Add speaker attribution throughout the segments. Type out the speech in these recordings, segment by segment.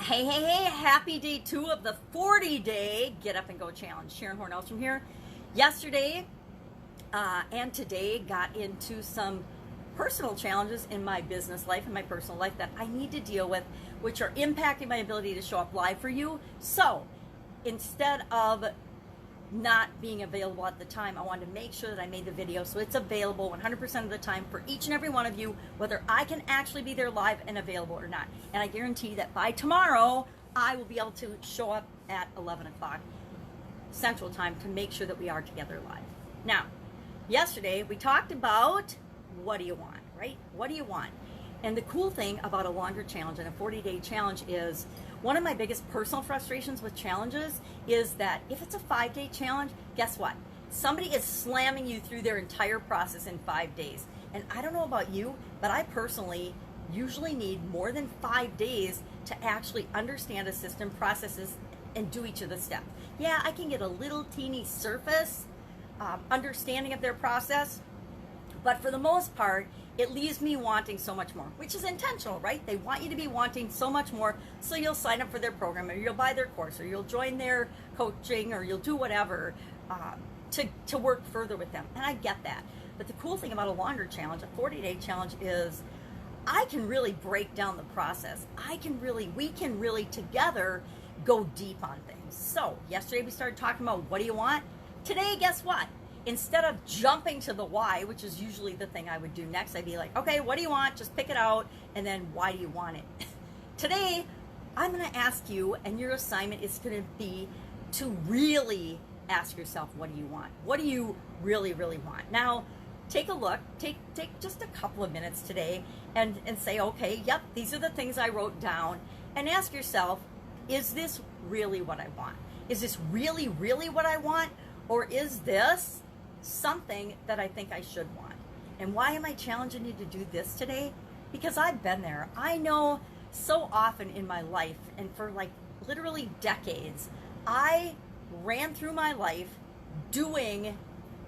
Speaker 1: Hey, happy day 2 of the 40-day Get Up and Go Challenge. Sharon Horne-Ellstrom here. Yesterday and today got into some personal challenges in my business life and my personal life that I need to deal with, which are impacting my ability to show up live for you. So instead of not being available at the time, I wanted to make sure that I made the video so it's available 100% of the time for each and every one of you, whether I can actually be there live and available or not. And I guarantee that by tomorrow, I will be able to show up at 11 o'clock Central Time to make sure that we are together live. Now, yesterday we talked about what do you want, right? What do you want? And the cool thing about a longer challenge and a 40-day challenge is one of my biggest personal frustrations with challenges is that if it's a 5-day challenge, guess what? Somebody is slamming you through their entire process in 5 days. And I don't know about you, but I personally usually need more than 5 days to actually understand a system, processes, and do each of the steps. Yeah, I can get a little teeny surface understanding of their process, but for the most part, it leaves me wanting so much more, which is intentional, right? They want you to be wanting so much more, so you'll sign up for their program, or you'll buy their course, or you'll join their coaching, or you'll do whatever to work further with them. And I get that. But the cool thing about a longer challenge, a 40-day challenge, is I can really break down the process. We can really together go deep on things. So yesterday we started talking about what do you want? Today, guess what? Instead of jumping to the why, which is usually the thing I would do next, I'd be like, okay, what do you want? Just pick it out, and then why do you want it? Today, I'm going to ask you, and your assignment is going to be to really ask yourself, what do you want? What do you really, really want? Now, take a look, take just a couple of minutes today and say, okay, yep, these are the things I wrote down, and ask yourself, is this really what I want? Is this really, really what I want? Or is this something that I think I should want? And why am I challenging you to do this today? Because I've been there. I know so often in my life, and for like literally decades, I ran through my life doing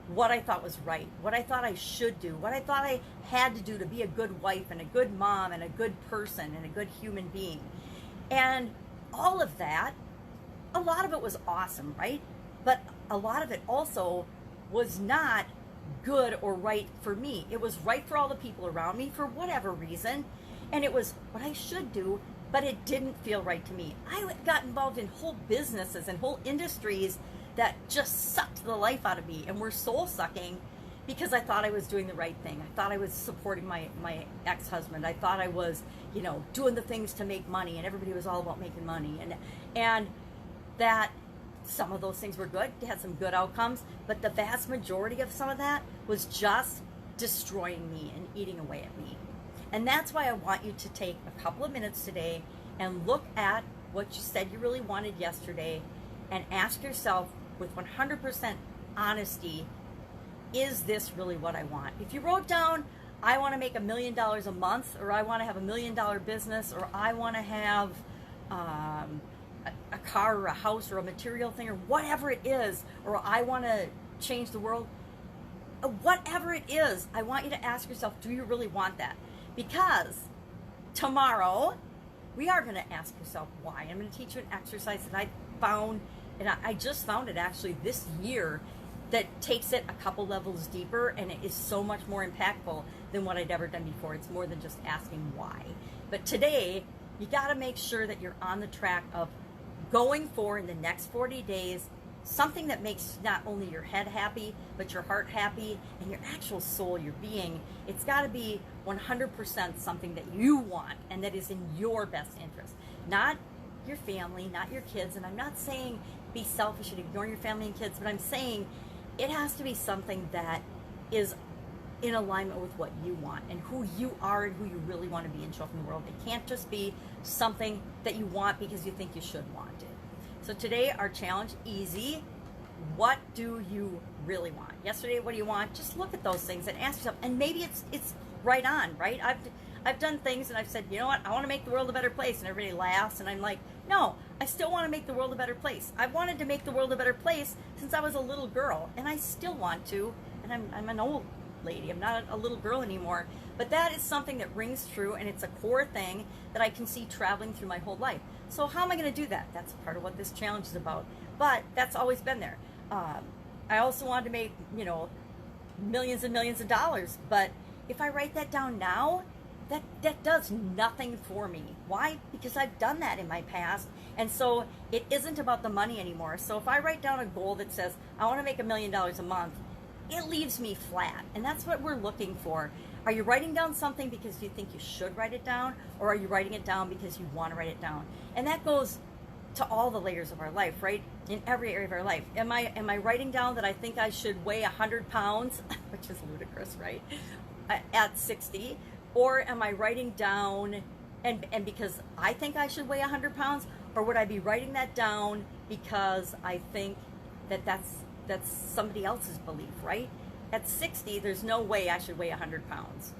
Speaker 1: what I thought was right, what I thought I should do, what I thought I had to do to be a good wife and a good mom and a good person and a good human being. And all of that, a lot of it was awesome, right? But a lot of it also was not good or right for me. It was right for all the people around me for whatever reason, and it was what I should do, but it didn't feel right to me. I got involved in whole businesses and whole industries that just sucked the life out of me and were soul-sucking because I thought I was doing the right thing. I thought I was supporting my ex-husband. I thought I was, doing the things to make money, and everybody was all about making money, and that some of those things were good, they had some good outcomes, but the vast majority of some of that was just destroying me and eating away at me. And that's why I want you to take a couple of minutes today and look at what you said you really wanted yesterday and ask yourself with 100% honesty, is this really what I want? If you wrote down, I want to make $1 million a month, or I want to have $1 million business, or I want to have a car or a house or a material thing or whatever it is, or I want to change the world, whatever it is, I want you to ask yourself, do you really want that? Because tomorrow we are going to ask yourself why. I'm going to teach you an exercise that I found, and I just found it actually this year, that takes it a couple levels deeper, and it is so much more impactful than what I'd ever done before. It's more than just asking why. But today, you got to make sure that you're on the track of going for, in the next 40 days, something that makes not only your head happy, but your heart happy, and your actual soul, your being. It's got to be 100% something that you want, and that is in your best interest. Not your family, not your kids, and I'm not saying be selfish and ignore your family and kids, but I'm saying it has to be something that is in alignment with what you want and who you are and who you really want to be and show up in the world. It can't just be something that you want because you think you should want it. So today, our challenge, easy. What do you really want? Yesterday, what do you want? Just look at those things and ask yourself, and maybe it's right on, right? I've done things and I've said, you know what, I want to make the world a better place, and everybody laughs, and I'm like, no, I still want to make the world a better place. I've wanted to make the world a better place since I was a little girl, and I still want to, and I'm an old lady. I'm not a little girl anymore, But that is something that rings true, and it's a core thing that I can see traveling through my whole life. So how am I going to do that? That's part of what this challenge is about. But that's always been there. I also wanted to make, millions and millions of dollars. But if I write that down now, that does nothing for me. Why? Because I've done that in my past. And so it isn't about the money anymore. So if I write down a goal that says, I want to make $1 million a month, it leaves me flat. And that's what we're looking for. Are you writing down something because you think you should write it down? Or are you writing it down because you want to write it down? And that goes to all the layers of our life, right? In every area of our life. Am I writing down that I think I should weigh 100 pounds, which is ludicrous, right? At 60? Or am I writing down, and because I think I should weigh 100 pounds? Or would I be writing that down because I think that's somebody else's belief, right? At 60, there's no way I should weigh 100 pounds.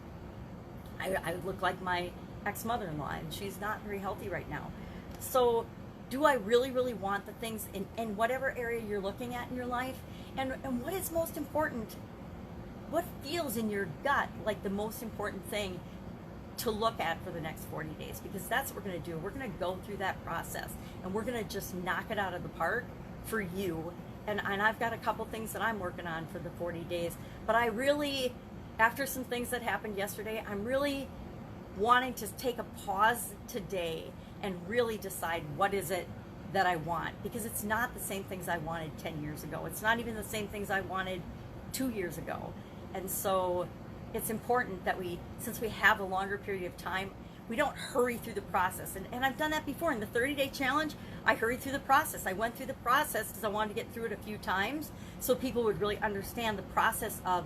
Speaker 1: I look like my ex-mother-in-law, and she's not very healthy right now. So do I really, really want the things in whatever area you're looking at in your life? And what is most important? What feels in your gut like the most important thing to look at for the next 40 days? Because that's what we're going to do. We're going to go through that process, and we're going to just knock it out of the park for you. And I've got a couple things that I'm working on for the 40 days. But I really, after some things that happened yesterday, I'm really wanting to take a pause today and really decide what is it that I want. Because it's not the same things I wanted 10 years ago. It's not even the same things I wanted 2 years ago. And so it's important that since we have a longer period of time, we don't hurry through the process. And I've done that before. In the 30-day challenge, I hurried through the process. I went through the process because I wanted to get through it a few times so people would really understand the process of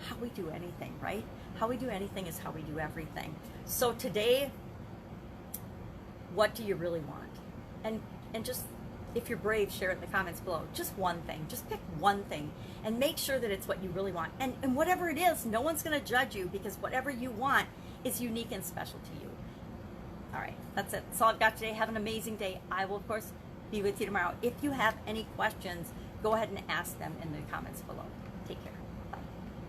Speaker 1: how we do anything, right? How we do anything is how we do everything. So today, what do you really want? And just, if you're brave, share it in the comments below. Just one thing. Just pick one thing and make sure that it's what you really want. And whatever it is, no one's going to judge you, because whatever you want is unique and special to you. All right, that's it. That's all I've got today. Have an amazing day. I will, of course, be with you tomorrow. If you have any questions, go ahead and ask them in the comments below. Take care.